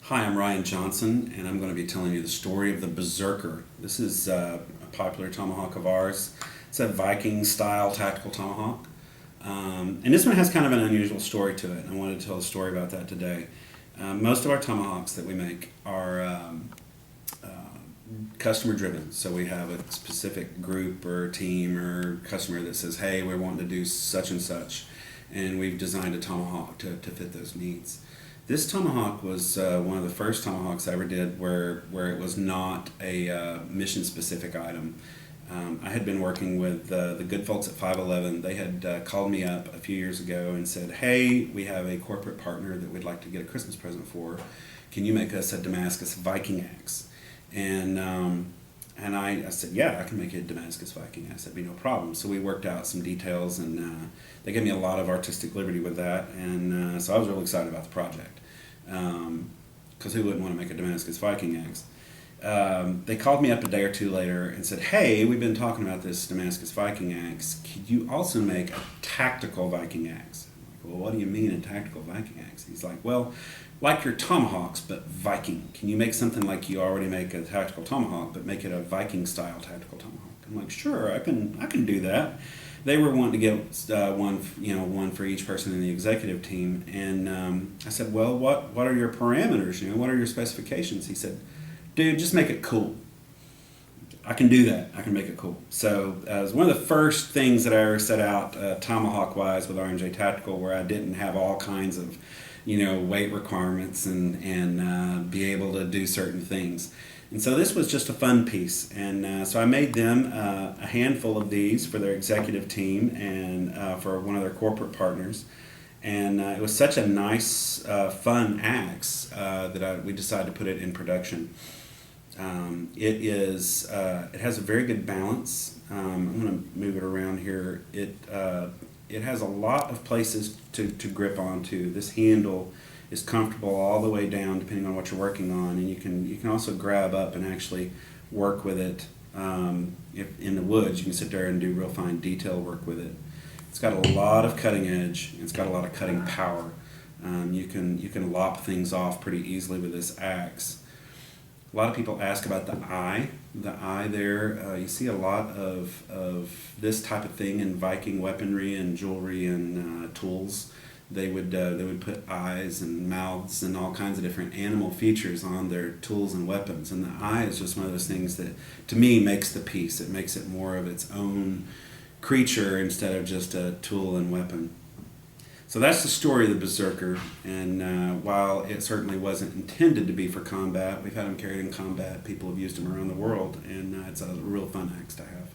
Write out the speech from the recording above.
Hi, I'm Ryan Johnson, and I'm going to be telling you the story of the Berserker. This is a popular tomahawk of ours. It's a Viking-style tactical tomahawk. And this one has kind of an unusual story to it. I wanted to tell a story about that today. Most of our tomahawks that we make are customer driven. So we have a specific group or team or customer that says, hey, we're wanting to do such and such. And we've designed a tomahawk to fit those needs. This tomahawk was one of the first tomahawks I ever did where it was not a mission-specific item. I had been working with the good folks at 511. They had called me up a few years ago and said, hey, we have a corporate partner that we'd like to get a Christmas present for. Can you make us a Damascus Viking axe? And I said, yeah, I can make a Damascus Viking axe. That'd be no problem. So we worked out some details, and they gave me a lot of artistic liberty with that. And so I was really excited about the project. Because who wouldn't want to make a Damascus Viking axe? They called me up a day or two later and said, hey, we've been talking about this Damascus Viking axe. Could you also make a tactical Viking axe? I'm like, well, what do you mean a tactical Viking axe? He's like, well, like your tomahawks, but Viking. Can you make something like you already make a tactical tomahawk, but make it a Viking-style tactical tomahawk? I'm like, sure, I can do that. They were wanting to get one for each person in the executive team, and I said, well, what are your parameters? What are your specifications? He said, dude, just make it cool. I can do that. I can make it cool. So it was one of the first things that I ever set out tomahawk-wise with RMJ Tactical, where I didn't have all kinds of weight requirements and be able to do certain things. And so this was just a fun piece. And so I made them a handful of these for their executive team and for one of their corporate partners. And it was such a nice, fun axe that we decided to put it in production. It has a very good balance. I'm going to move it around here. It has a lot of places to grip onto. This handle is comfortable all the way down, depending on what you're working on, and you can also grab up and actually work with it. If in the woods, you can sit there and do real fine detail work with it. It's got a lot of cutting edge. It's got a lot of cutting power. You can lop things off pretty easily with this axe. A lot of people ask about the eye. The eye there, you see a lot of this type of thing in Viking weaponry and jewelry and tools. They would put eyes and mouths and all kinds of different animal features on their tools and weapons. And the eye is just one of those things that, to me, makes the piece. It makes it more of its own creature instead of just a tool and weapon. So that's the story of the Berserker, and while it certainly wasn't intended to be for combat, we've had them carried in combat. People have used them around the world, and it's a real fun axe to have.